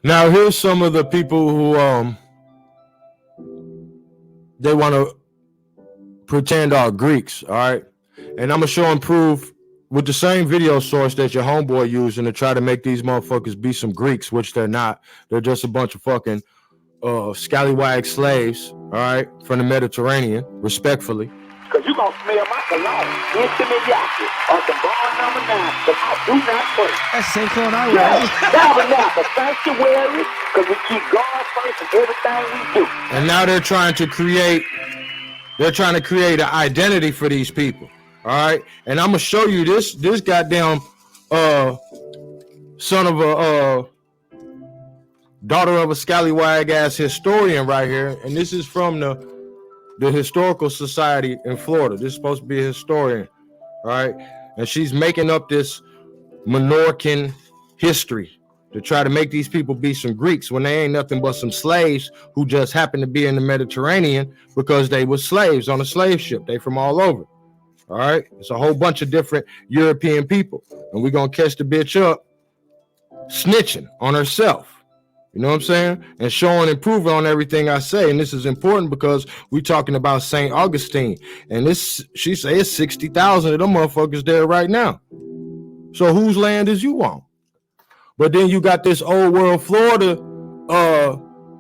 Now here's some of the people who they want to pretend are Greeks, all right? And I'm gonna show and prove with the same video source that your homeboy using to try to make these motherfuckers be some Greeks, which they're not. They're just a bunch of fucking scallywag slaves, all right, from the Mediterranean, respectfully. Because you're going to smell my cologne, intimate yaki, or the bar number 9, because I do not play. That's same clone I wear. Yeah, tabernacle, sanctuary, because we keep God first in everything we do. And now they're trying to create an identity for these people, all right? And I'm going to show you this goddamn son of a daughter of a scallywag ass historian right here. And this is from the Historical Society in Florida. This is supposed to be a historian, all right? And she's making up this Menorcan history to try to make these people be some Greeks when they ain't nothing but some slaves who just happened to be in the Mediterranean because they were slaves on a slave ship. They from all over, all right? It's a whole bunch of different European people. And we're going to catch the bitch up snitching on herself. You know what I'm saying? And showing and proving on everything I say. And this is important because we're talking about St. Augustine. And this, she say it's 60,000 of them motherfuckers there right now. So whose land is you on? But then you got this old world Florida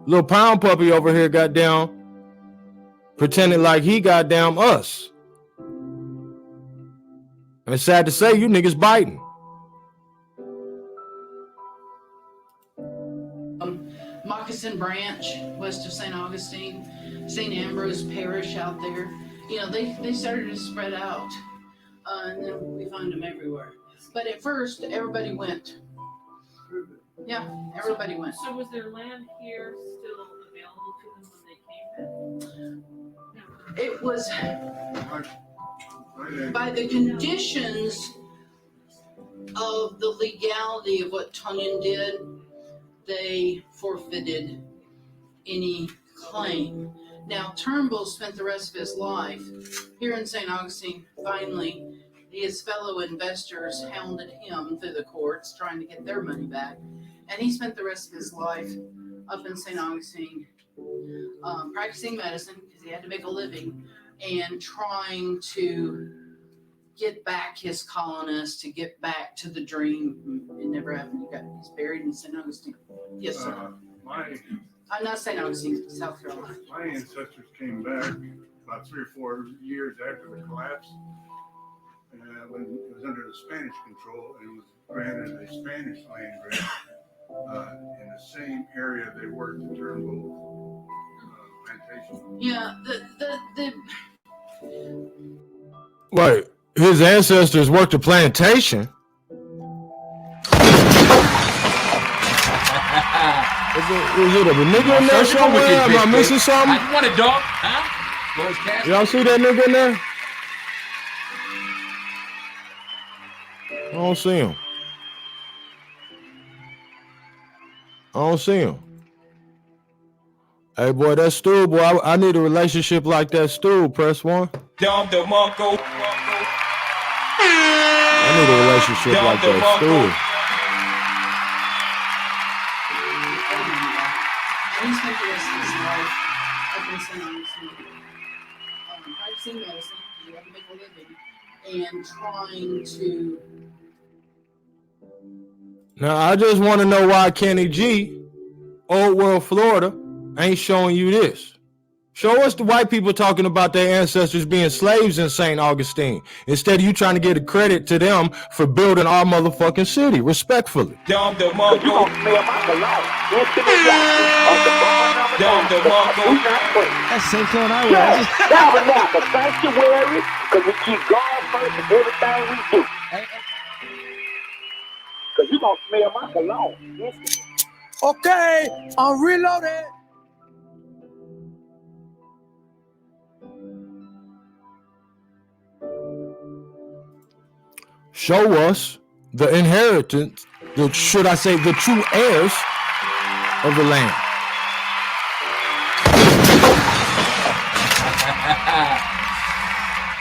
little pound puppy over here goddamn pretending like he goddamn us. And it's sad to say you niggas biting. Moccasin Branch, west of St. Augustine, St. Ambrose Parish out there. You know, they started to spread out, and then we find them everywhere. But at first, everybody went. Yeah, everybody went. So was their land here still available to them when they came back? It was by the conditions of the legality of what Tunyon did. They forfeited any claim. Now, Turnbull spent the rest of his life here in St. Augustine. Finally, his fellow investors hounded him through the courts trying to get their money back. And he spent the rest of his life up in St. Augustine practicing medicine because he had to make a living and trying to get back his colonists, to get back to the dream. It never happened. He's buried in St. Augustine. Yes, sir. I'm not St. Augustine, South Carolina. My ancestors came back about 3 or 4 years after the collapse, when it was under the Spanish control and was granted a Spanish land grant in the same area they worked the Turnbull plantation. Yeah, Wait, his ancestors worked a plantation? Is it a nigga in there somewhere? Am I missing something? I want a dog, huh? Y'all see that nigga in there? I don't see him. I don't see him. Hey, boy, that stool, boy, I need a relationship like that stool. Press 1. Dom DeMarco. I need a relationship like that stool. He spent the rest of his life up in St. Augustine, practicing medicine, he had to make a living, and trying to. Now, I just want to know why Kenny G, Old World Florida, ain't showing you this. Show us the white people talking about their ancestors being slaves in St. Augustine, instead of you trying to get the credit to them for building our motherfucking city, respectfully. Dom DeMarco. You gonna smell my cologne, intimate yaki, or the bar number 9, Dom DeMarco. do not play. That's same clone I wear. Yeah, tabernacle, sanctuary, because we keep God first in everything we do. Because you gonna smell my cologne. Okay, I'm reloaded. Show us the inheritance, should I say the true heirs of the land.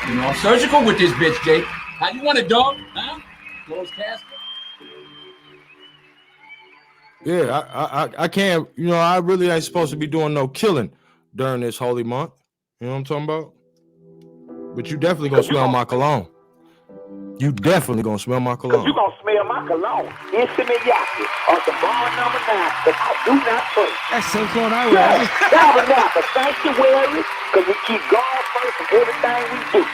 You know, I'm surgical with this bitch, Jake. How you want a dog, huh? Closed casket. Yeah, I can't, you know, I really ain't supposed to be doing no killing during this holy month. You know what I'm talking about? But you definitely gonna smell my cologne. You definitely gonna smell my cologne. You gonna smell my cologne. Intimidate on the bar number 9, because I do not play. That's Cyclone I Yeah, wear. tabernacle, sanctuary, because we keep God first in everything we do.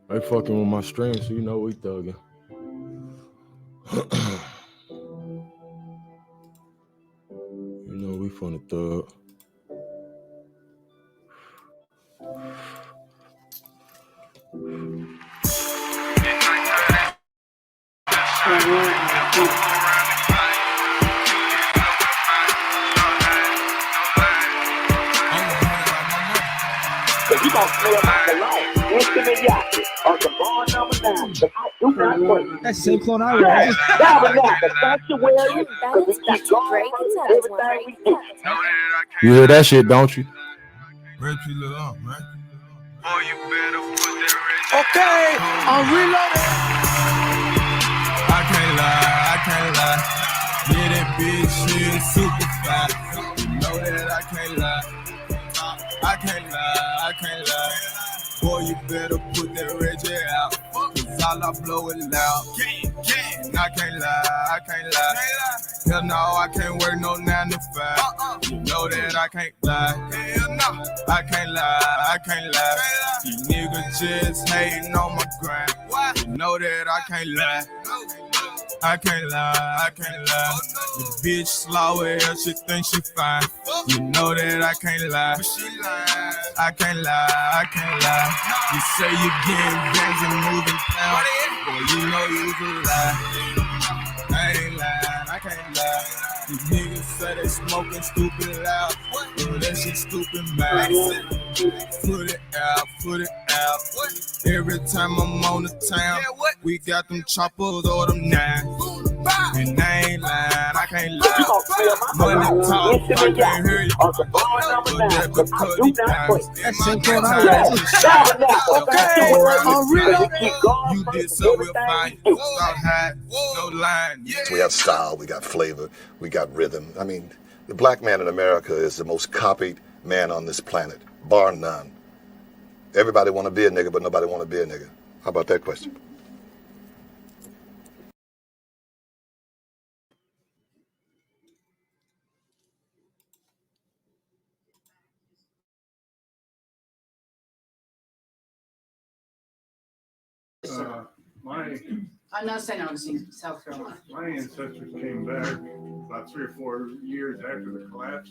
They fucking with my stream, so you know we thugging. You know we finna thug. Because you gonna smell my cologne. Intimidate on the bar number 9, because I do not play. That's Cyclone I Yeah, wear. tabernacle, sanctuary, because we keep God first in everything we do. You hear that shit, don't you? Okay, I'm reloading. I can't lie. Yeah, that bitch shit super fat. You know that I can't lie. I can't lie. Boy, you better put that Reggie out. Cause all I blow is loud. I can't lie. Hell no, I can't work no 9 to 5. You know that I can't lie. Hell no, I can't lie. These niggas just hating on my grind. You know that I can't lie. I can't lie. The bitch slow as she thinks she fine. You know that I can't lie. I can't lie. You say you getting bands and moving pound. Boy, you know you's a lie. I ain't lying, I can't lie. These niggas say they smoking stupid loud. Yo, that shit stupid mad. Put it out. Every time I'm on the town, we got them choppers or them 9. And I ain't lying, I can't You lie. gonna smell my Money cologne. talk, I Intimidate can't hear you. on the bar number 9, because I do not play. That's Cyclone I Yeah, wear. tabernacle, Okay, sanctuary, I'm because we reloading. keep God You did first so in real everything fine. we do. Stop hiding, no lying. We have style, we got flavor, we got rhythm. I mean, the black man in America is the most copied man on this planet, bar none. Everybody want to be a nigga, but nobody want to be a nigga. How about that question? I'm not St. Augustine, South Carolina. My ancestors came back about 3 or 4 years after the collapse,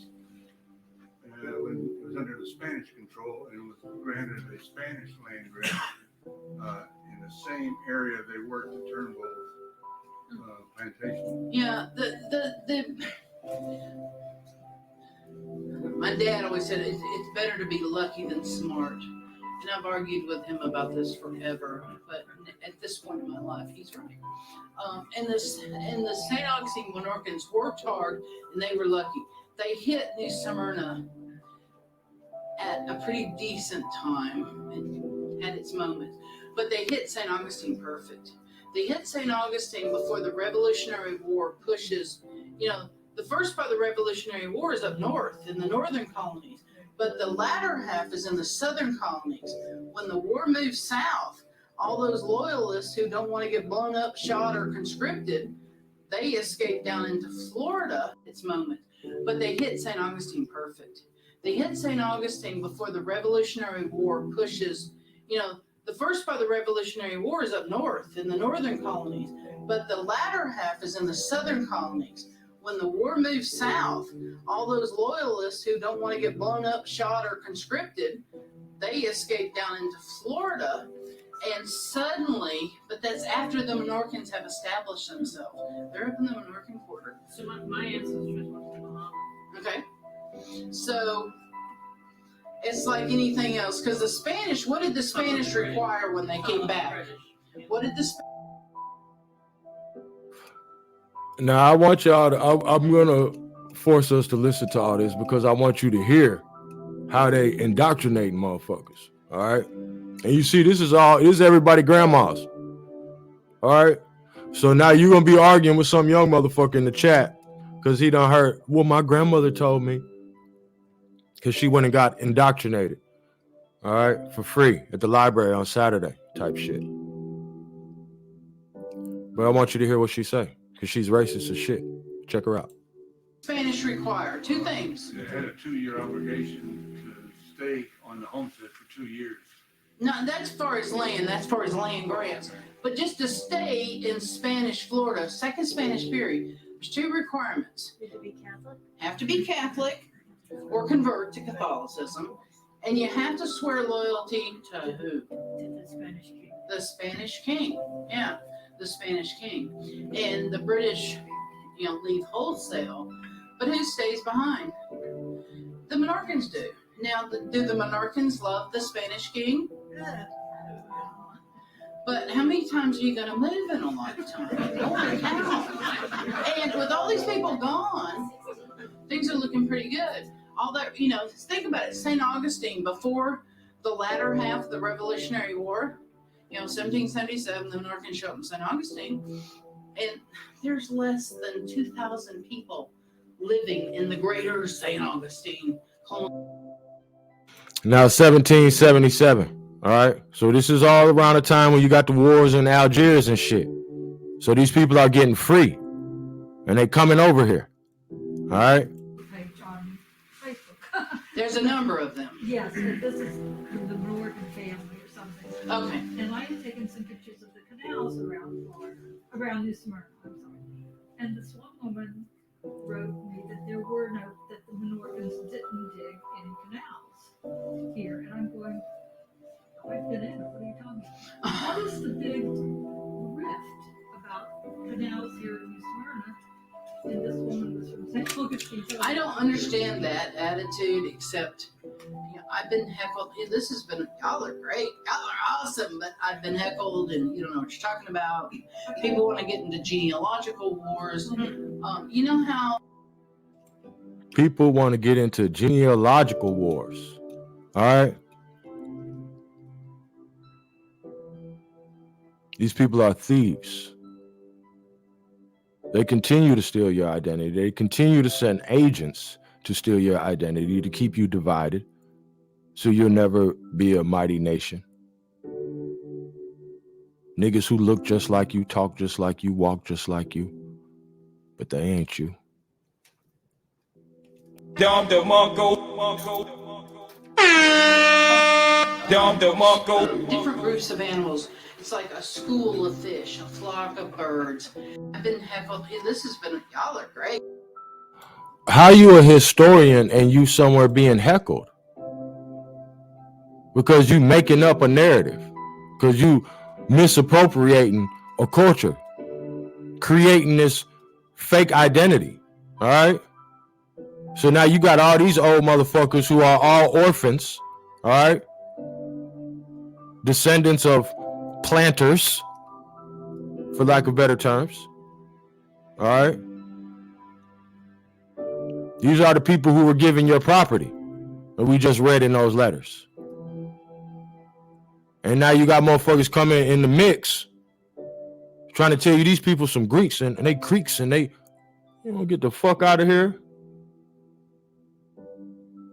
when it was under the Spanish control and was granted a Spanish land grant in the same area they worked the Turnbull plantation. Yeah, my dad always said it's better to be lucky than smart. And I've argued with him about this forever, but at this point in my life, he's right. And the St. Augustine Minorcans worked hard, and they were lucky. They hit New Smyrna at a pretty decent time and had its moments, but they hit St. Augustine perfect. They hit St. Augustine before the Revolutionary War pushes, the first part of the Revolutionary War is up north in the northern colonies, but the latter half is in the southern colonies. When the war moves south, all those loyalists who don't want to get blown up, shot, or conscripted, they escape down into Florida at its moment. But they hit St. Augustine perfect. They hit St. Augustine before the Revolutionary War pushes, the first part of the Revolutionary War is up north in the northern colonies, but the latter half is in the southern colonies. When the war moves south, all those loyalists who don't want to get blown up, shot, or conscripted, they escape down into Florida. And suddenly, but that's after the Minorcans have established themselves. They're up in the Minorcan quarter. So my ancestors went to Bahamas. Okay. So it's like anything else. Because the Spanish, what did the Spanish require when they came back? What did the Now I want y'all to, I'm gonna force us to listen to all this because I want you to hear how they indoctrinate motherfuckers. All right. And you see, this is everybody grandmas. All right. So now you're gonna be arguing with some young motherfucker in the chat because he done heard, well, my grandmother told me, because she went and got indoctrinated, all right, for free at the library on Saturday type shit. But I want you to hear what she say, because she's racist as shit. Check her out. Spanish require? Two things. They had a 2-year obligation to stay on the homestead for 2 years. No, that's far as land. That's far as land grants. But just to stay in Spanish Florida, second Spanish period, there's 2 requirements. Did it be Catholic? Have to be Catholic or convert to Catholicism. And you have to swear loyalty to who? To the Spanish king. The Spanish king. Yeah, the Spanish king. And the British, leave wholesale. But who stays behind? The Menorcans do. Now, do the Menorcans love the Spanish king? But how many times are you going to move in a lifetime? Holy cow. And with all these people gone, things are looking pretty good. All that, think about it. St. Augustine, before the latter half of the Revolutionary War, 1777, the Menorcans showed up in St. Augustine, and there's less than 2,000 people living in the greater St. Augustine. Now, 1777. All right. So this is all around the time when you got the wars in Algiers and shit. So these people are getting free and they coming over here. All right. Page on Facebook. There's a number of them. Yes, but this is the Morgan family or something. Okay. And I had taken some pictures of the canals around Florida, around New Smyrna, I'm sorry. And this one woman wrote me that there were that the Menorcans didn't dig any canals here. And I'm going, I've been in it, what are you talking about? What is the big rift about canals here in New Smyrna? And this woman was from St. Augustine. I don't understand that attitude, except I've been heckled. This has been, y'all are great, y'all are awesome, but I've been heckled and you don't know what you're talking about. People want to get into genealogical wars. You know how people want to get into genealogical wars. All right. These people are thieves. They continue to steal your identity. They continue to send agents to steal your identity, to keep you divided, so you'll never be a mighty nation. Niggas who look just like you, talk just like you, walk just like you, but they ain't you. Dom DeMarco. Dom DeMarco. different groups of animals. It's like a school of fish, a flock of birds. I've been heckled. This has been, y'all are great. How you a historian and you somewhere being heckled? Because you making up a narrative. Because you misappropriating a culture. Creating this fake identity. All right? So now you got all these old motherfuckers who are all orphans. All right? Descendants of planters, for lack of better terms. All right? These are the people who were given your property that we just read in those letters. And now you got motherfuckers coming in the mix trying to tell you these people some Greeks and they Creeks and they, get the fuck out of here.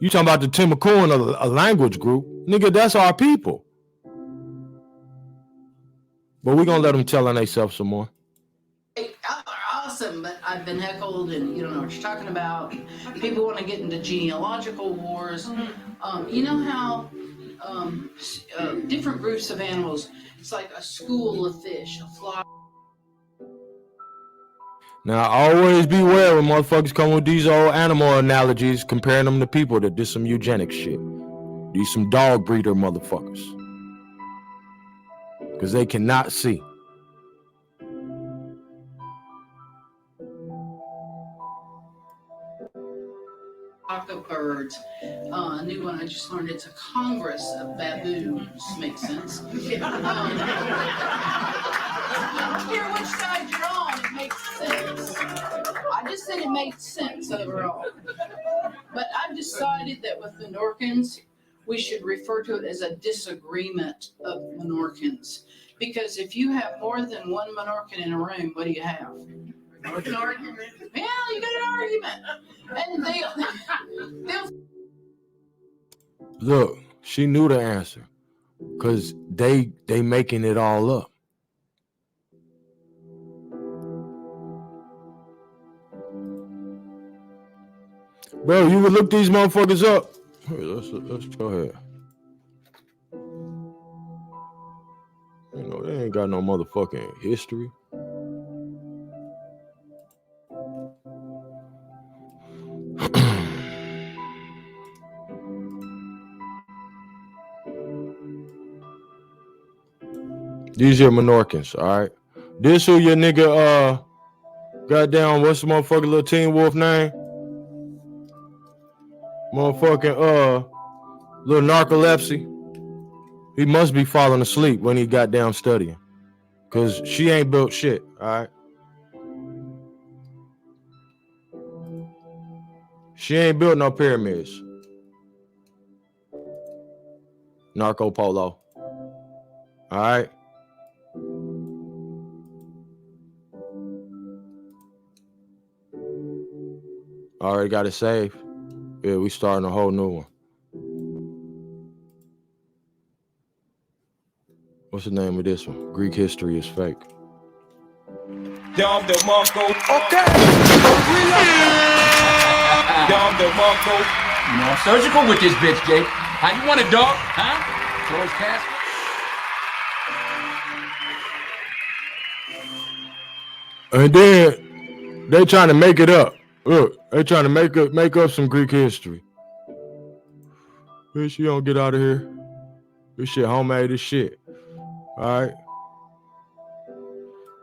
You talking about the Timucuan, a language group. Nigga, that's our people. But we're going to let them tell on themselves some more. Y'all are awesome, but I've been heckled and you don't know what you're talking about. People want to get into genealogical wars. You know how different groups of animals, it's like a school of fish, a flock. Now, always beware when motherfuckers come with these old animal analogies, comparing them to people that did some eugenic shit. These some dog breeder motherfuckers. Because they cannot see. flock of birds. A new one I just learned, it's a congress of baboons. Makes sense. I don't care which side you're on, it makes sense. I just said it makes sense overall. But I've decided that with Menorcans, we should refer to it as a disagreement of Menorcans. Because if you have more than one Menorcan in a room, what do you have? An argument. Yeah, you got an argument. And they'll Look, she knew the answer. Cause they making it all up. Bro, you would look these motherfuckers up. Here, let's go ahead. You know, they ain't got no motherfucking history. These are Menorcans, all right? This who your nigga, goddamn, what's the motherfucking little Teen Wolf name? Motherfucking, little narcolepsy. He must be falling asleep when he got down studying. Cause she ain't built shit, all right? She ain't built no pyramids. Narco Polo. All right? Already got it saved. Yeah, we starting a whole new one. What's the name of this one? Greek history is fake. Dom DeMarco. Okay. Dom DeMarco. You know, I'm surgical with this bitch, Jake. How you want it, dog? Huh? Closed casket? And then they trying to make it up. Look, they trying to make up some Greek history. Bitch, you don't get out of here. This shit homemade as shit. All right.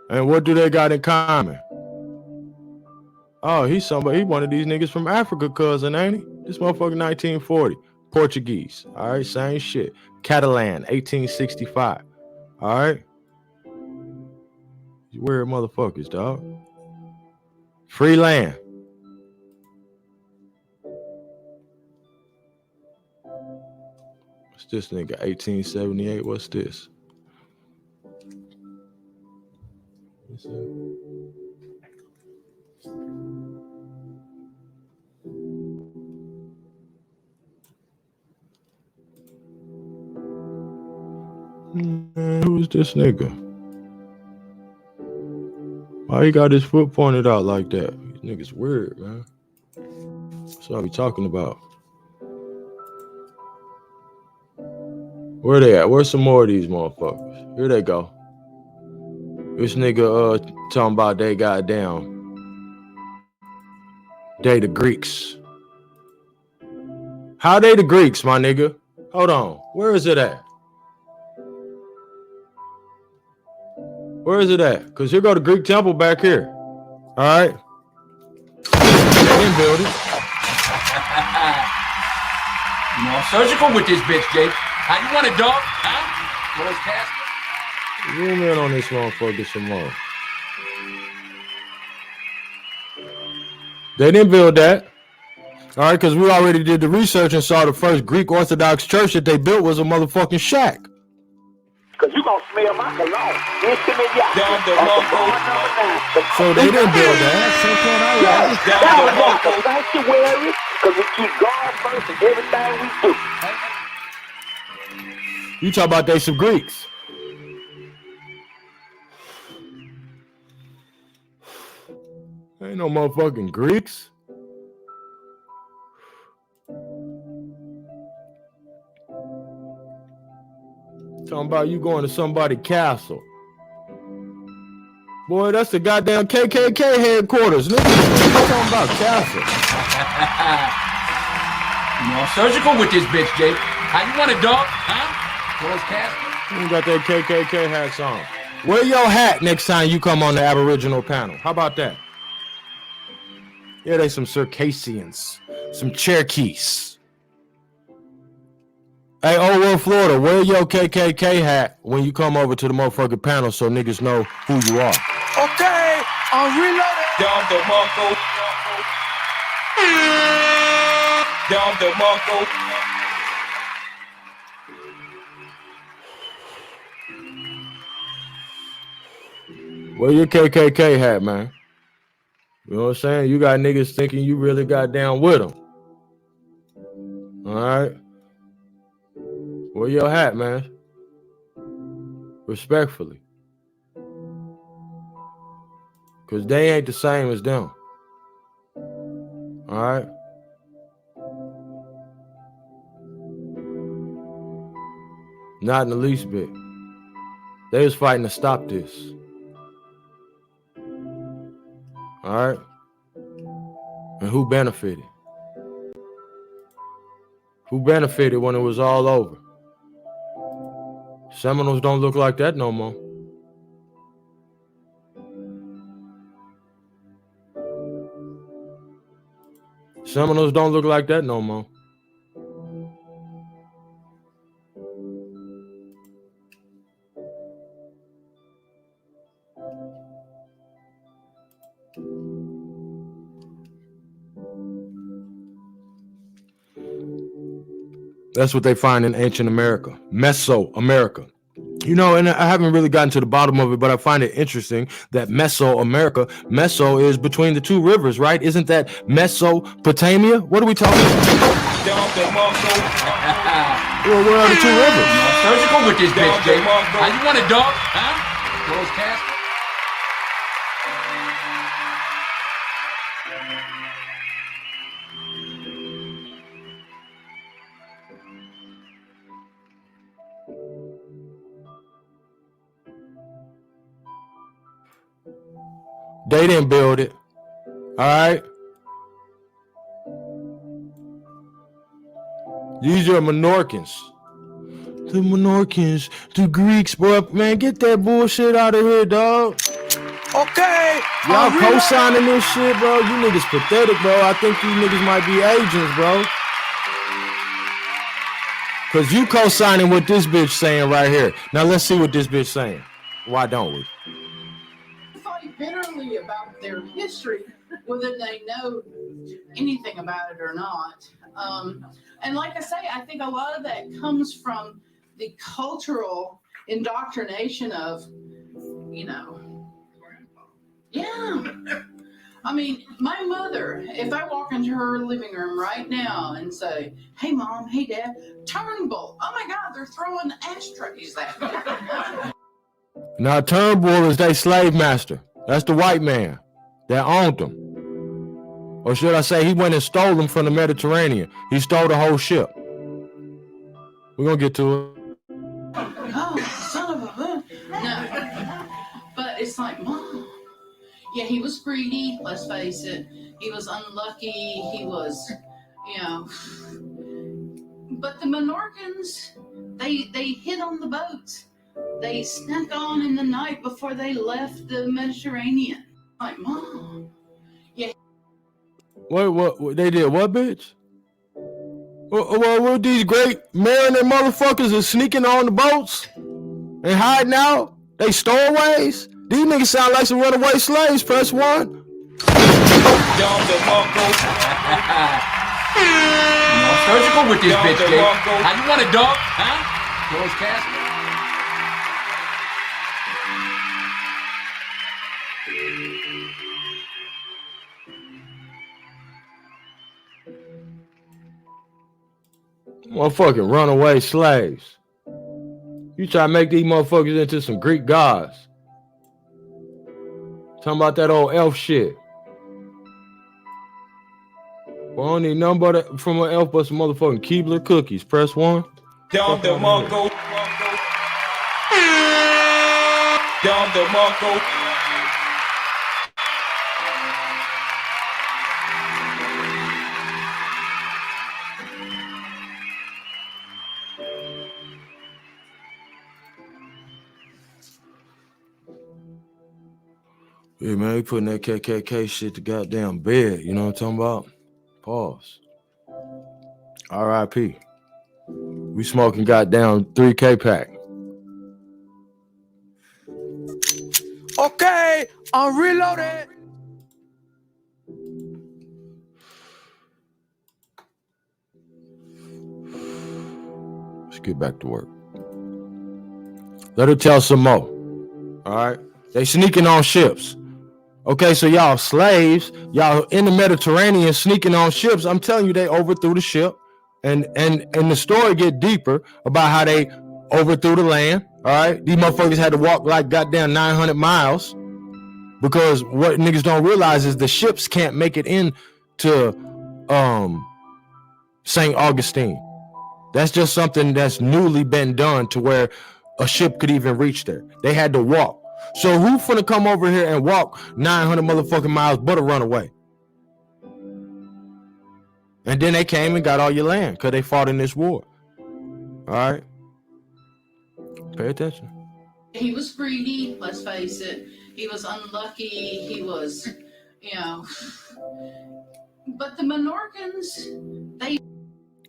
And what do they got in common? Oh, he's somebody. He one of these niggas from Africa, cousin, ain't he? This motherfucker 1940. Portuguese. All right, same shit. Catalan, 1865. All right. You weird motherfuckers, dog. Free land. What's this nigga? 1878. What's this? What's that? Man, who's this nigga? Why he got his foot pointed out like that? These niggas weird, man. That's what we talking about. Where they at? Where's some more of these motherfuckers? Here they go. This nigga talking about they goddamn. They the Greeks. How they the Greeks, my nigga? Hold on. Where is it at? Where is it at? Because here go the Greek temple back here. All right. They didn't build it. You know, I'm surgical with this bitch, Jake. How you want it, dog? Huh? Closed casket? Zoom in on this motherfucker some more. They didn't build that. All right, because we already did the research and saw the first Greek Orthodox church that they built was a motherfucking shack. Because you're going to smell my cologne. Dom DeMarco. So they didn't build that. That was like a sanctuary because we keep God first in everything we do. You talk about they some Greeks. Ain't no motherfucking Greeks. Talking about you going to somebody's castle. Boy, that's the goddamn KKK headquarters. Nigga, what you talking about castle? You know, I'm surgical with this bitch, Jake. How you want it, dog? Huh? Closed casket? You got that KKK hats on. Wear your hat next time you come on the Aboriginal panel. How about that? Yeah, they some Circassians. some Cherokees. Hey, Old World Florida, wear your KKK hat when you come over to the motherfucking panel so niggas know who you are. Okay, I'm reloading. Dom the Monko. Dom the Monko. Wear your KKK hat, man. You know what I'm saying? You got niggas thinking you really got down with them. All right? Wear your hat, man. Respectfully. Because they ain't the same as them. All right? Not in the least bit. They was fighting to stop this. All right? And who benefited? Who benefited when it was all over? Seminoles don't look like that no more. Seminoles don't look like that no more. That's what they find in ancient America, Mesoamerica. You know, and I haven't really gotten to the bottom of it, but I find it interesting that Mesoamerica, Meso is between the two rivers, right? Isn't that Mesopotamia? What are we talking about? Well, where are the two rivers? Surgical with this bitch, Jay. How you want a dog? Huh? Close casket. They didn't build it. All right. These are Menorcans. The Menorcans, the Greeks, bro. Man, get that bullshit out of here, dog. Okay. Y'all co-signing this shit, bro. You niggas pathetic, bro. I think you niggas might be agents, bro. Cause you co-signing what this bitch saying right here. Now let's see what this bitch saying. Why don't we? Fight bitterly about their history, whether they know anything about it or not. And like I say, I think a lot of that comes from the cultural indoctrination of, you know, yeah. I mean, my mother, if I walk into her living room right now and say, hey, Mom, hey, Dad, Turnbull. Oh, my God, they're throwing ashtrays at me. Now, Turnbull is their slave master. That's the white man that owned them. Or should I say he went and stole them from the Mediterranean. He stole the whole ship. We're going to get to it. Oh, son of a bitch. No. But it's like, Mom. Yeah, he was greedy, let's face it. He was unlucky. He was, you know. But the Menorcans, they hid on the boats. They snuck on in the night before they left the Mediterranean. Like, Mom. Yeah. What they did what, bitch? Well, these great mariner motherfuckers are sneaking on the boats and hiding out. They stowaways. These niggas sound like some runaway slaves. Press 1. Surgical with this bitch, Jay. How you want a dog? Huh? Close casket. Motherfucking runaway slaves. You try to make these motherfuckers into some Greek gods. Talking about that old elf shit. Well, I don't need nothing but from an elf but some motherfucking Keebler cookies. Press 1. Dom the Monko. Dom the Monko. Yeah, man, they putting that KKK shit to goddamn bed. You know what I'm talking about? Pause. R.I.P. We smoking goddamn 3K pack. Okay, I'm reloaded. Let's get back to work. Let her tell some more. All right. They sneaking on ships. Okay, so y'all slaves, y'all in the Mediterranean sneaking on ships. I'm telling you, they overthrew the ship. And the story get deeper about how they overthrew the land. All right. These motherfuckers had to walk like goddamn 900 miles. Because what niggas don't realize is the ships can't make it into St. Augustine. That's just something that's newly been done to where a ship could even reach there. They had to walk. So who finna come over here and walk 900 motherfucking miles but a runaway? And then they came and got all your land because they fought in this war. All right. Pay attention. He was greedy, let's face it. He was unlucky. He was, but the Menorcans, they...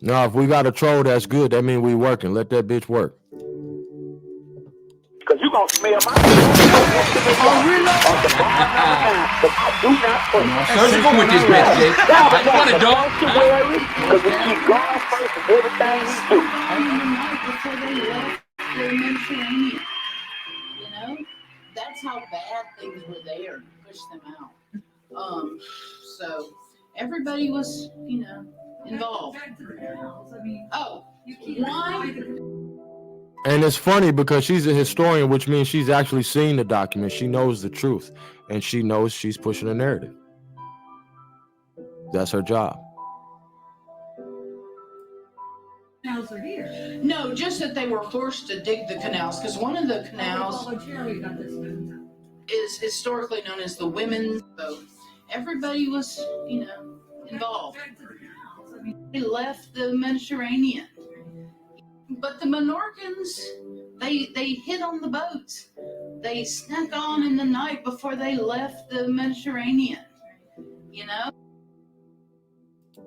No, if we got a troll, that's good. That means we working. Let that bitch work. Cause you gonna smell my Surgical with this bitch, Jake. I don't want a dog. Don't you worry, cause we keep God first in everything we do. On the night before they left the Mediterranean, that's how bad things were there to push them out. So everybody was, involved. Oh, why? And it's funny because she's a historian, which means she's actually seen the document. She knows the truth, and she knows she's pushing a narrative. That's her job. Canals are here. No, just that they were forced to dig the canals, because one of the canals is historically known as the women's. So everybody was, involved. They left the Mediterranean. But the Menorcans, they hid on the boats. They snuck on in the night before they left the Mediterranean.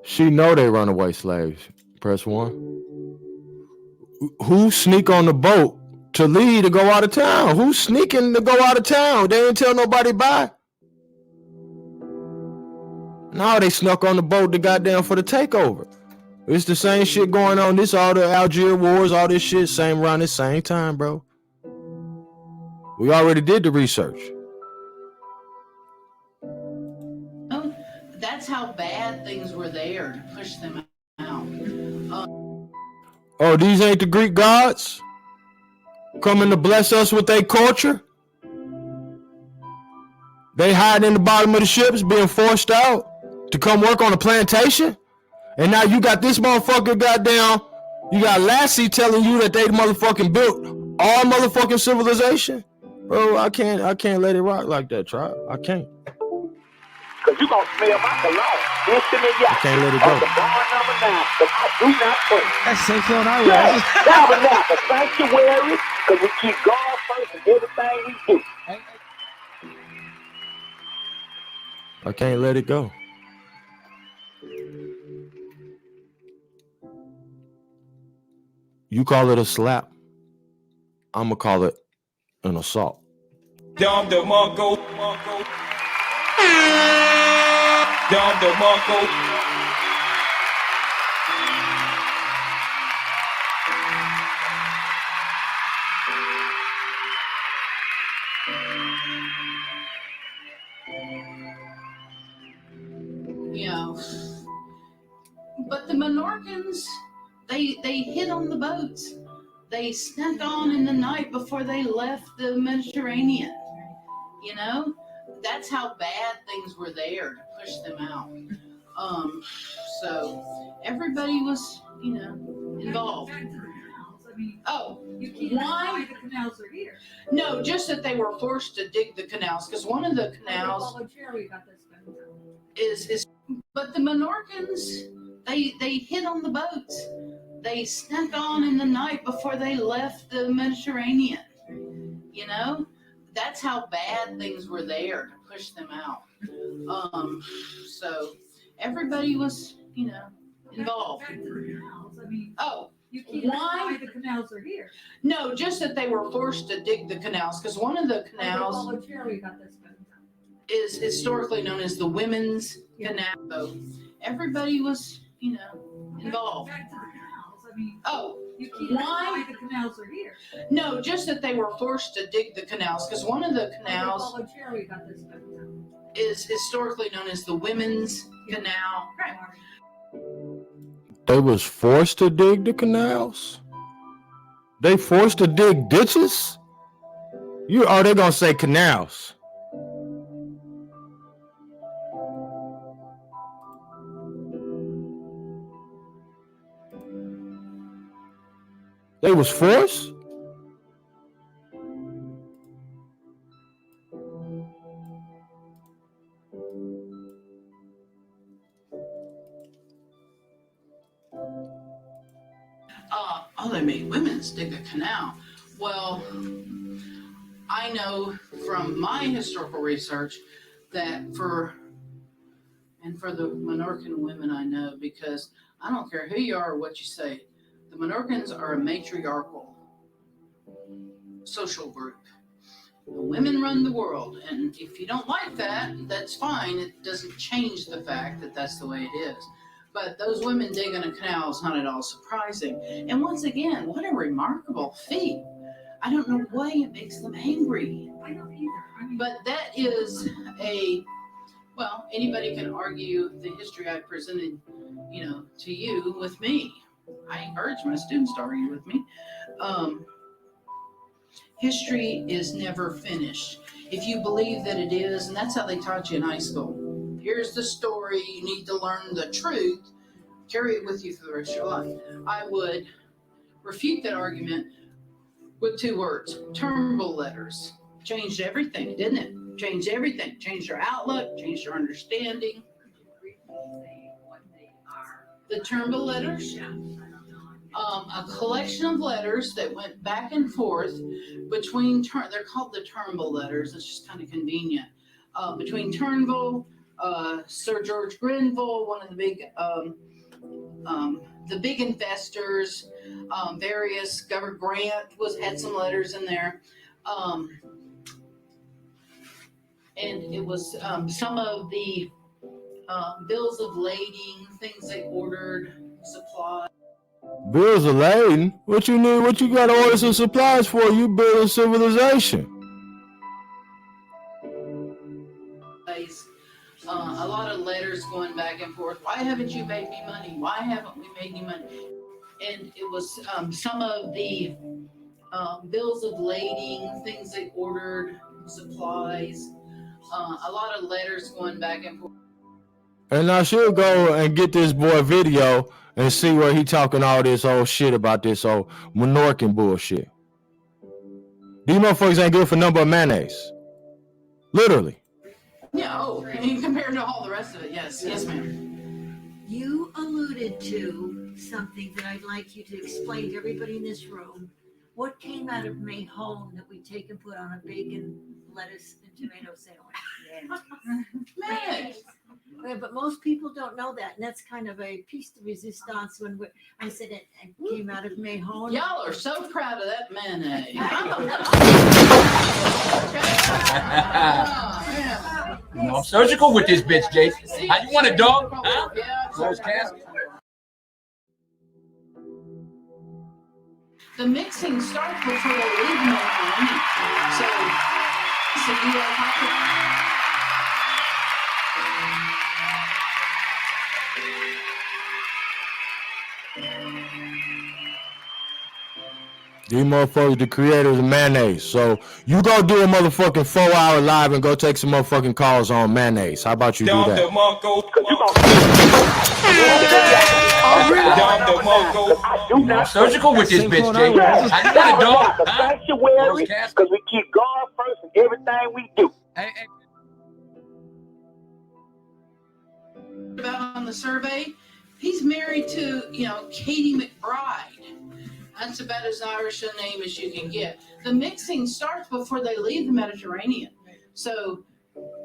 She know they runaway slaves. Press 1. Who sneak on the boat to leave to go out of town? Who's sneaking to go out of town? They didn't tell nobody bye. No, they snuck on the boat to goddamn for the takeover. It's the same shit going on. This all the Algeria wars, all this shit, same around the same time, bro. We already did the research. Oh, that's how bad things were there to push them out. Oh, these ain't the Greek gods coming to bless us with their culture? They hide in the bottom of the ships, being forced out to come work on a plantation? And now you got this motherfucker goddamn, you got Lassie telling you that they motherfucking built all motherfucking civilization? Bro, I can't let it rock like that, tribe. I can't. Cause you gonna smell my cologne. I can't let it go. The bar number 9, cause I do not play. That's St. on our Yeah, tabernacle, sanctuary, cause we keep God first in everything we do. I can't let it go. You call it a slap. I'm gonna call it an assault. Dom the Mongo. Dom the Mongo. But the Menorcans, they hid on the boats. They snuck on in the night before they left the Mediterranean. That's how bad things were there to push them out. So everybody was, involved. Oh, why? The canals are here. No, just that they were forced to dig the canals, because one of the canals is. But the Menorcans, they hid on the boats. They snuck on in the night before they left the Mediterranean. That's how bad things were there to push them out. So everybody was, involved. Back to the canals. I mean, Oh, you can't why? why the canals are here. No, just that they were forced to dig the canals because one of the They canals voluntarily got this done. is historically known as the Women's Canal. So everybody was, involved. Back to the canals. I mean, Oh, you can't why? why the canals are here. No, just that they were forced to dig the canals because one of the They canals voluntarily got this done. is historically known as the Women's Canal. They was forced to dig the canals? They forced to dig ditches? They're gonna say canals. They was forced? They made women dig a canal. Well, I know from my historical research that for the Menorcan women I know, because I don't care who you are or what you say, the Menorcans are a matriarchal social group. The women run the world, and if you don't like that, that's fine. It doesn't change the fact that that's the way it is. But those women digging a canal is not at all surprising. And once again, what a remarkable feat. I don't know why it makes them angry. I don't either. But that is anybody can argue the history I presented, to you with me. I encourage my students to argue with me. History is never finished. If you believe that it is, and that's how they taught you in high school. Here's the story, you need to learn the truth, carry it with you for the rest of your life. I would refute that argument with 2 words: Turnbull letters. Changed everything, didn't it? Changed everything. Changed your outlook, changed your understanding. The Turnbull letters? A collection of letters that went back and forth between, they're called the Turnbull letters, it's just kind of convenient, between Turnbull, Sir George Grenville, one of the big investors, various Governor Grant had some letters in there, and it was some of the bills of lading, things they ordered, supplies. Bills of lading? What you need? What you got to order some supplies for? You build a civilization. A lot of letters going back and forth. Why haven't you made me money? Why haven't we made any money? And it was some of the bills of lading, things they ordered, supplies. A lot of letters going back and forth. And I should go and get this boy video and see where he talking all this old shit about this old Menorcan bullshit. These motherfuckers ain't good for number of mayonnaise. Literally. Yeah, compared to all the rest of it, yes, ma'am. You alluded to something that I'd like you to explain to everybody in this room. What came out of Mahone that we take and put on a bacon, lettuce, and tomato sandwich? Mayonnaise. Yeah, but most people don't know that, and that's kind of a piece de resistance when I said it came out of Mahone. Y'all are so proud of that mayonnaise. I'm surgical with this bitch, Jason. How you want a dog? Huh? Closed casket. The mixing starts before they leave Mahone. So you have to. These motherfuckers, the creators of mayonnaise. So you go do a motherfucking 4-hour live and go take some motherfucking calls on mayonnaise. How about you do that? I'm surgical with this bitch, Jason. How you want a dog? Huh? Sanctuary, because we keep God first in everything we do. About on the survey, he's married to, Katie McBride. That's about as Irish a name as you can get. The mixing starts before they leave the Mediterranean. So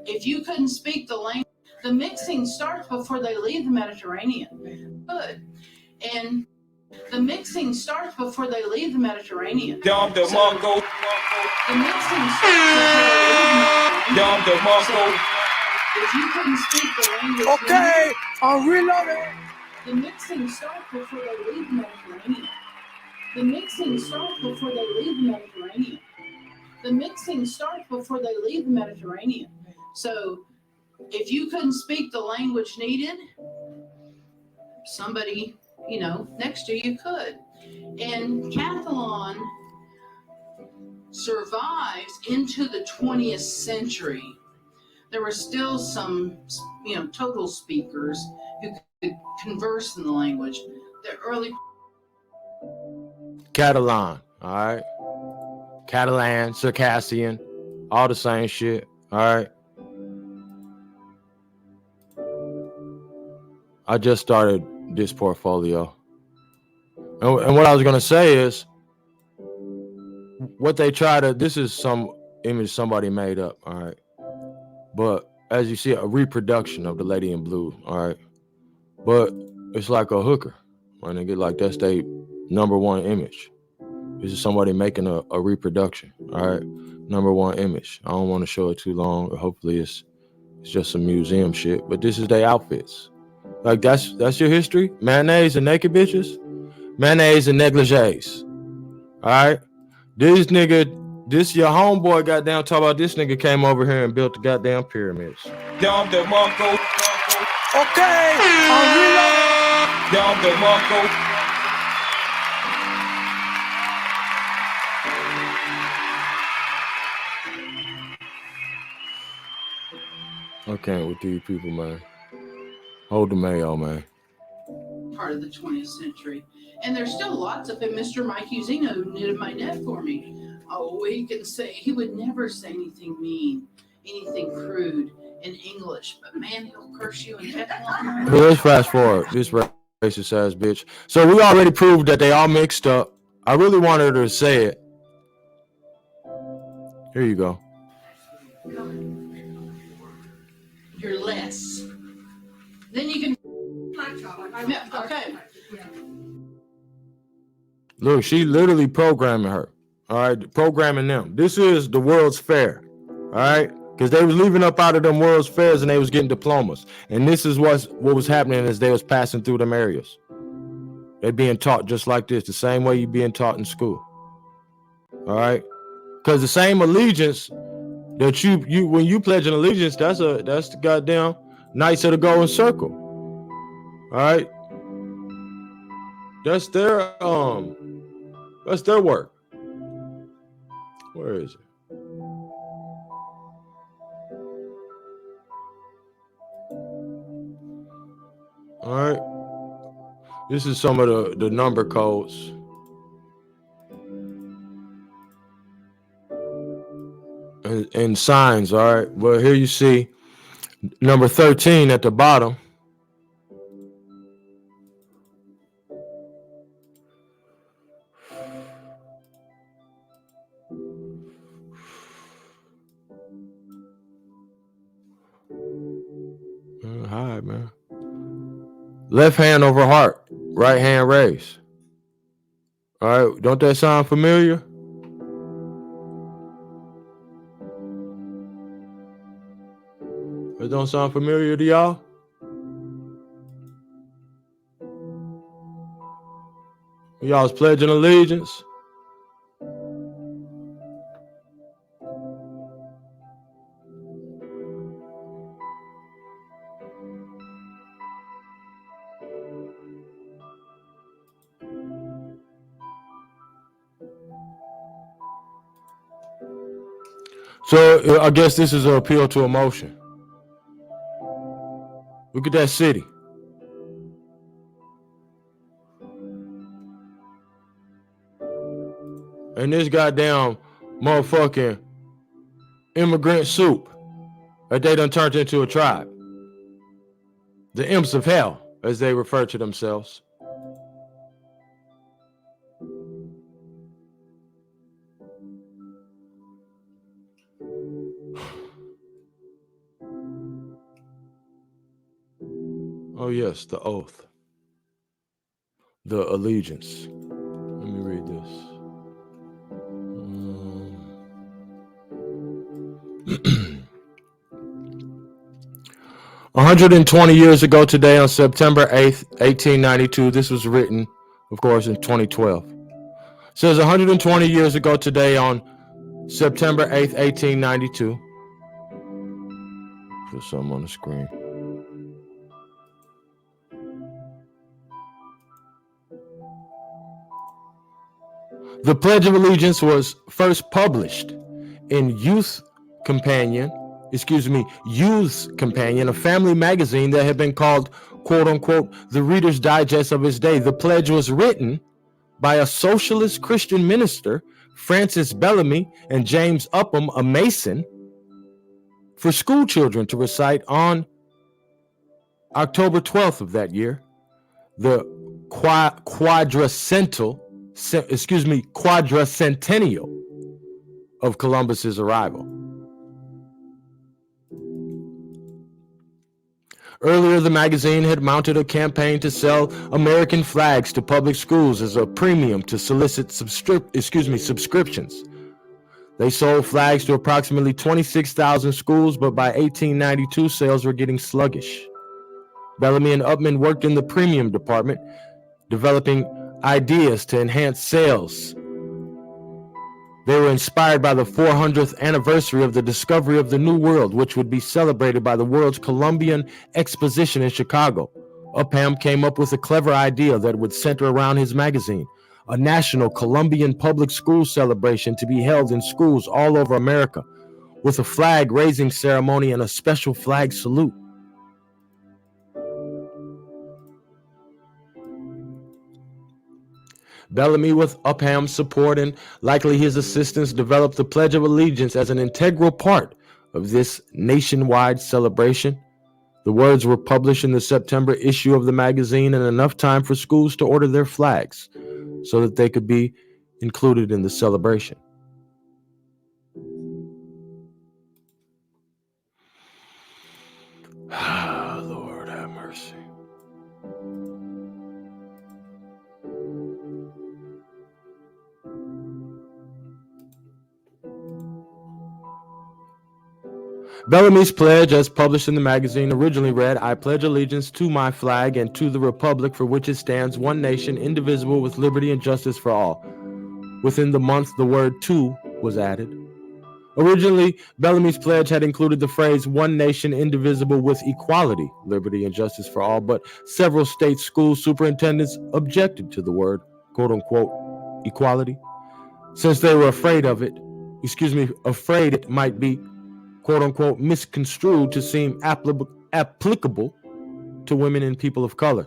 if you couldn't speak the language, The mixing starts before they leave the Mediterranean. Good. And the mixing starts before they leave the Mediterranean. Dom the So, Mongo. the mixing starts before they leave the Mediterranean. Dom the Mongo. So, if you couldn't speak the language, Okay, I'm reloading. the mixing starts before they leave the Mediterranean. The mixing starts before they leave the Mediterranean. The mixing starts before they leave the Mediterranean. So, if you couldn't speak the language needed, somebody, next to you could. And Catalan survives into the 20th century. There were still some, total speakers who could converse in the language. The early Catalan, all right? Catalan, Circassian, all the same shit, all right? I just started this portfolio. And what I was going to say is, what they try to, this is some image somebody made up, all right? But as you see, a reproduction of the lady in blue, all right? But it's like a hooker, my nigga. Like, that's their #1 image. This is somebody making a reproduction, all right? #1 image. I don't want to show it too long. Hopefully it's just some museum shit. But this is their outfits. Like, that's your history? Mayonnaise and naked bitches? Mayonnaise and negligees. All right? This your homeboy goddamn talk about this nigga came over here and built the goddamn pyramids. Dom the Mongo. Okay, I'm reloading. Dom the Mongo. I can't with these people, man. Hold the mayo, man. part of the 20th century. And there's still lots of it. Mr. Mike Uzino knitted my net for me. Oh, he would never say anything mean, anything crude in English, but man, he'll curse you in Catalan. Let's fast forward. This racist ass bitch. So we already proved that they all mixed up. I really wanted her to say it. Here you go. You're less. Then you can. Yeah, okay. Look, she literally programming her. All right, programming them. This is the World's Fair. All right, because they was leaving up out of them World's Fairs and they was getting diplomas. And this is what was happening as they was passing through them areas. They being taught just like this, the same way you being taught in school. All right, because the same allegiance that you when you pledge an allegiance, that's the goddamn Knights of the Golden Circle. All right, that's their work. Where is it? All right, this is some of the number codes. And signs, all right. Well, here you see number 13 at the bottom. Hi, man. Left hand over heart, right hand raised. All right, don't that sound familiar? It don't sound familiar to y'all? Y'all's pledging allegiance. So I guess this is an appeal to emotion. Look at that city. And this goddamn motherfucking immigrant soup that they done turned into a tribe. The imps of hell, as they refer to themselves. Oh, yes, the oath. The allegiance. Let me read this. 120 years ago today, on September 8th, 1892, this was written, of course, in 2012. It says 120 years ago today, on September 8th, 1892. Put something on the screen. The Pledge of Allegiance was first published in Youth's Companion, a family magazine that had been called, quote unquote, the Reader's Digest of its day. The pledge was written by a socialist Christian minister, Francis Bellamy, and James Upham, a Mason, for school children to recite on October 12th of that year, the quadricentennial of Columbus's arrival. Earlier, the magazine had mounted a campaign to sell American flags to public schools as a premium to solicit subscriptions. They sold flags to approximately 26,000 schools, but by 1892, sales were getting sluggish. Bellamy and Upman worked in the premium department, developing ideas to enhance sales. They were inspired by the 400th anniversary of the discovery of the New World, which would be celebrated by the World's Columbian Exposition in Chicago. Upham came up with a clever idea that would center around his magazine, a national Columbian public school celebration to be held in schools all over America, with a flag-raising ceremony and a special flag salute. Bellamy, with Upham's support and likely his assistance, developed the Pledge of Allegiance as an integral part of this nationwide celebration. The words were published in the September issue of the magazine in enough time for schools to order their flags so that they could be included in the celebration. Lord have mercy. Bellamy's pledge, as published in the magazine, originally read, "I pledge allegiance to my flag and to the republic for which it stands, one nation, indivisible, with liberty and justice for all." Within the month, the word "to" was added. Originally, Bellamy's pledge had included the phrase "one nation, indivisible, with equality, liberty and justice for all," but several state school superintendents objected to the word, quote unquote, equality, since they were afraid it might be, quote unquote, misconstrued to seem applicable to women and people of color.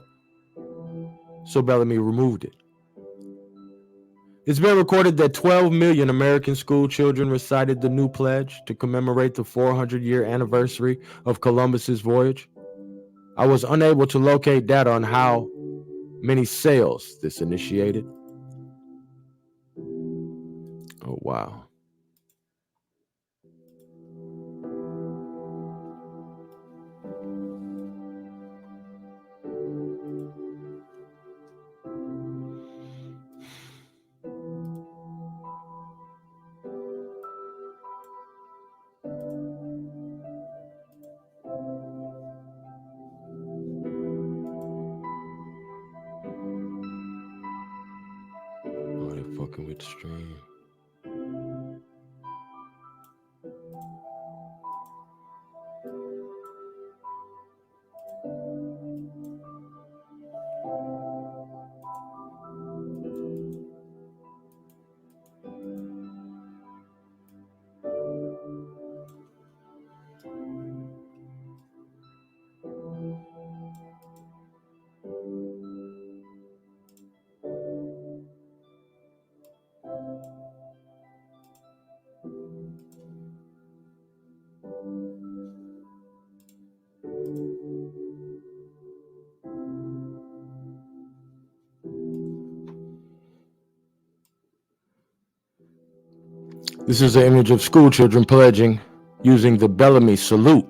So Bellamy removed it. It's been recorded that 12 million American school children recited the new pledge to commemorate the 400-year anniversary of Columbus's voyage. I was unable to locate data on how many sales this initiated. Oh, wow. Fucking with the stream. This is an image of school children pledging using the Bellamy salute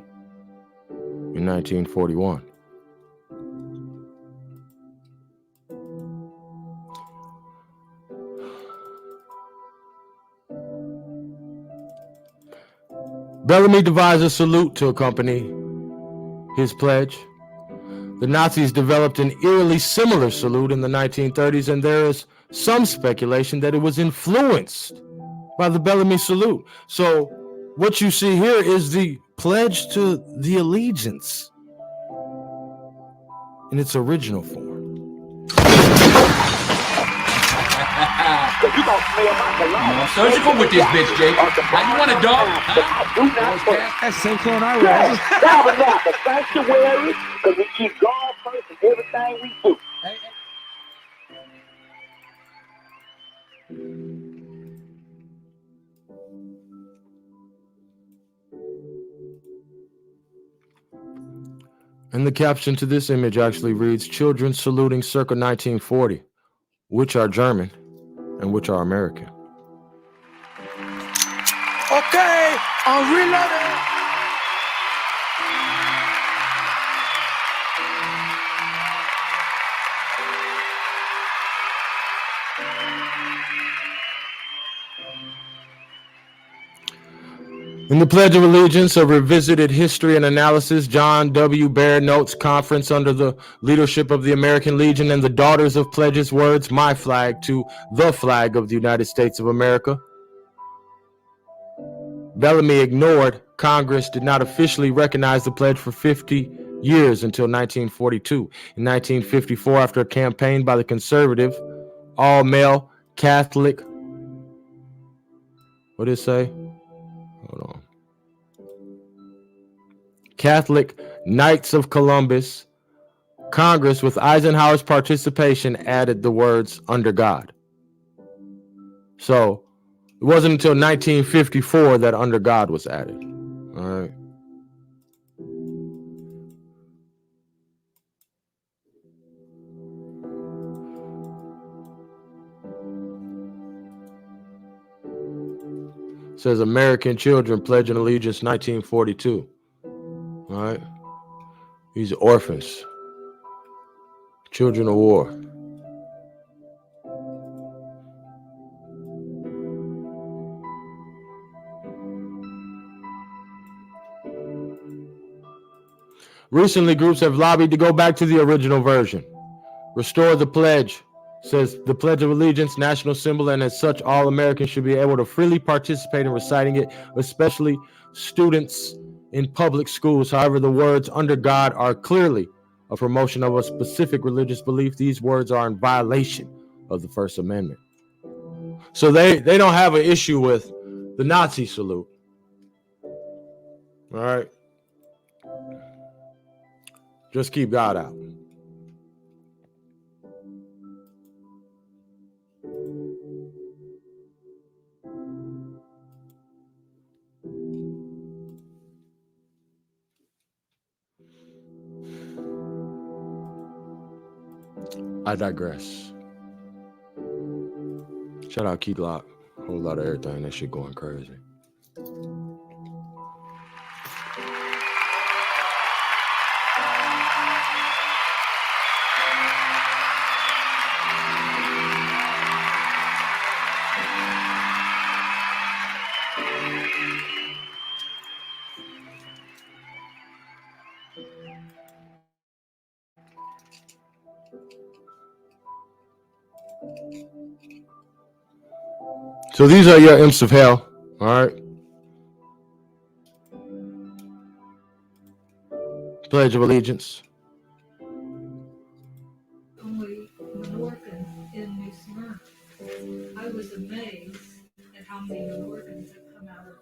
in 1941. Bellamy devised a salute to accompany his pledge. The Nazis developed an eerily similar salute in the 1930s, and there is some speculation that it was influenced by the Bellamy salute. So what you see here is the pledge to the allegiance in its original form. I'm surgical with this bitch, Jake. Now you want a dog? That's St. Clair and I. Tabernacle, sanctuary, because we keep God first in everything we do. And the caption to this image actually reads, "Children saluting circa 1940, which are German and which are American." Okay, I'm reloading. In the Pledge of Allegiance, a revisited history and analysis, John W. Baird notes conference under the leadership of the American Legion and the Daughters of Pledge's words, "My flag," to the flag of the United States of America. Bellamy ignored Congress did not officially recognize the pledge for 50 years until 1942. In 1954, after a campaign by the conservative, all-male Catholic, what did it say? Hold on. Catholic Knights of Columbus, Congress, with Eisenhower's participation, added the words "under God." So it wasn't until 1954 that "under God" was added. All right. It says American children pledging allegiance 1942. All right. These are orphans, children of war. Recently, groups have lobbied to go back to the original version. Restore the pledge. Says the Pledge of Allegiance, national symbol, and as such, all Americans should be able to freely participate in reciting it, especially students in public schools. However, the words "under God" are clearly a promotion of a specific religious belief. These words are in violation of the First Amendment. So they don't have an issue with the Nazi salute. All right. Just keep God out. I digress. Shout out Key Glock. Whole lot of everything. That shit going crazy. So these are your imps of hell. All right. Pledge of Allegiance. Only Menorcans in New Smyrna. I was amazed at how many Menorcans have come out of,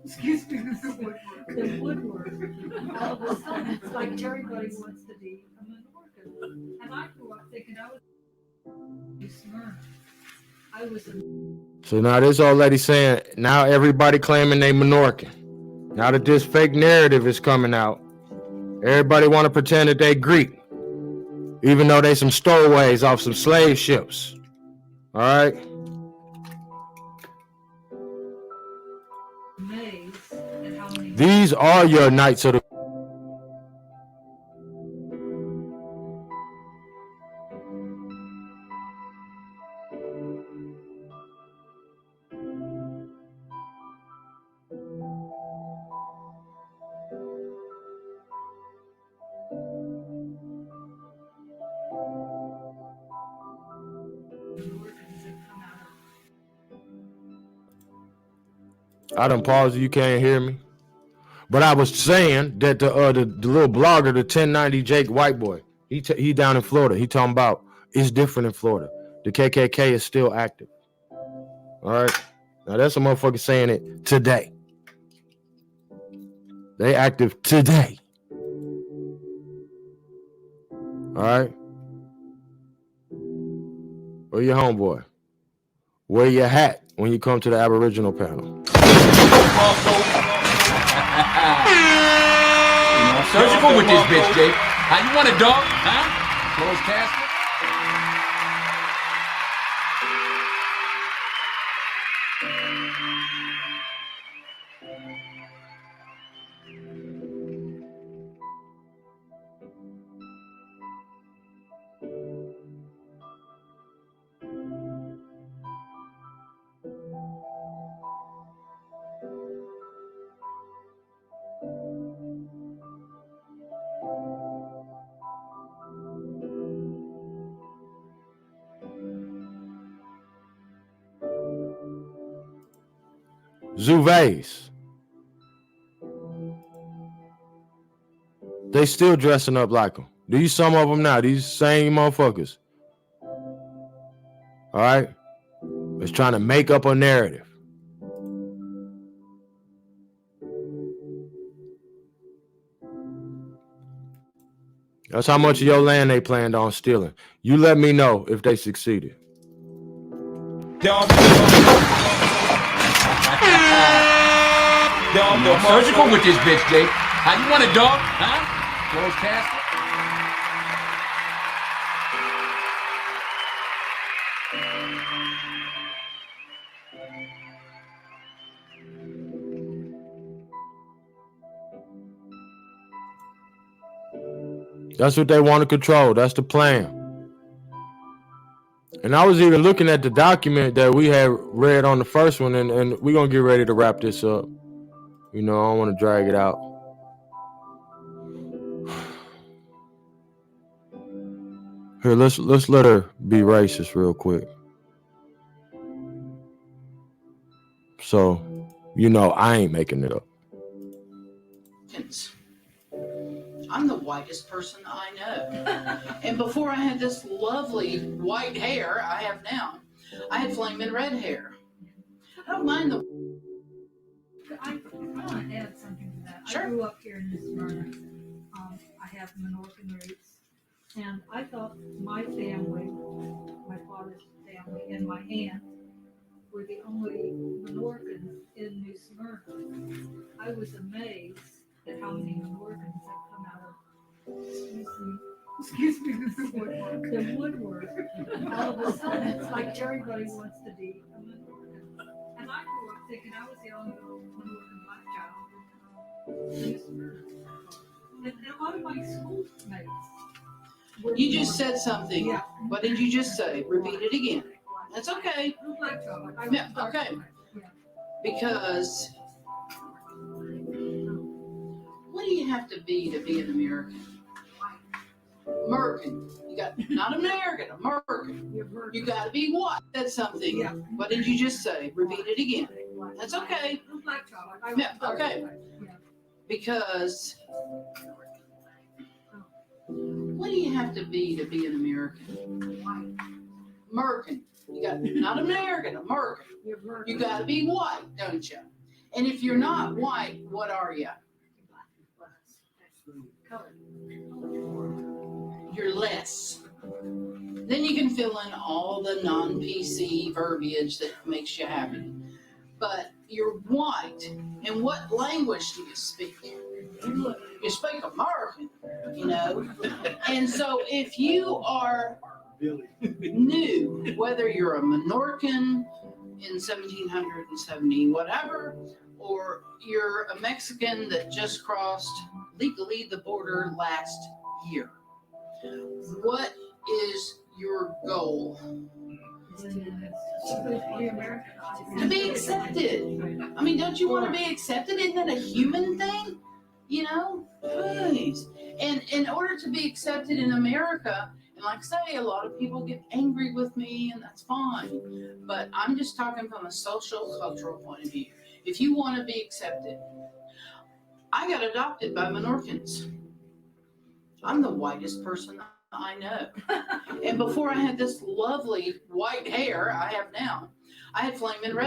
excuse me, the woodwork. All of a sudden, it's like everybody wants to be a Menorcan. And I grew up thinking I was New Smyrna. I was So now this old lady saying now everybody claiming they Menorcan. Now that this fake narrative is coming out, everybody want to pretend that they Greek, even though they some stowaways off some slave ships. All right. amazed at how many These are your Knights of the Menorcans that come out of. I done paused. You can't hear me. But I was saying that the little blogger, the 1090 Jake White boy, he down in Florida. He talking about it's different in Florida. The KKK is still active. All right. Now that's a motherfucker saying it today. They active today. All right. Where your homeboy? Wear your hat when you come to the Aboriginal panel. Surgical with this bitch, Jake. How you want a dog? Huh? Closed casket? Zouveys. They still dressing up like them. These some of them now. These same motherfuckers. All right? It's trying to make up a narrative. That's how much of your land they planned on stealing. You let me know if they succeeded. Surgical with this bitch, Jake. How you want a dog? Huh? Closed casket? That's what they want to control. That's the plan. And I was even looking at the document that we had read on the first one, and we're going to get ready to wrap this up. You know, I don't want to drag it out. Here, let's let her be racist real quick. So, you know, I ain't making it up. I'm the whitest person I know. And before I had this lovely white hair I have now, I had flaming red hair. I don't mind the... I want to add something to that. Sure. I grew up here in New Smyrna. I have Menorcan roots. And I thought my family, my father's family, and my aunt were the only Menorcans in New Smyrna. I was amazed at how many Menorcans have come out of, excuse me, the woodwork. All of a sudden, it's like everybody wants to be a Menorcan. And I grew up thinking I was the only Menorcan black child in New Smyrna. And a lot of my schoolmates. You just said something. Yeah. What did you just say? Repeat it again. That's okay. Yeah, okay. Because what do you have to be an American? American. You got not American, American. You got to be white. That's something. What did you just say? Repeat it again. That's okay. Yeah, okay. Because what do you have to be an American? American. You got not American, American. You got to be white, don't you? And if you're not white, what are you? You're less. Then you can fill in all the non-PC verbiage that makes you happy. But you're white. And what language do you speak? You speak American, you know. And so if you are new, whether you're a Menorcan in 1770, whatever, or you're a Mexican that just crossed legally the border last year, what is your goal? To be accepted. I mean, don't you want to be accepted? Isn't that a human thing? You know, please. And in order to be accepted in America And like I say, a lot of people get angry with me, and that's fine. But I'm just talking from a social, cultural point of view. If you want to be accepted, I got adopted by Menorcans. I'm the whitest person I know. And before I had this lovely white hair I have now, I had flaming red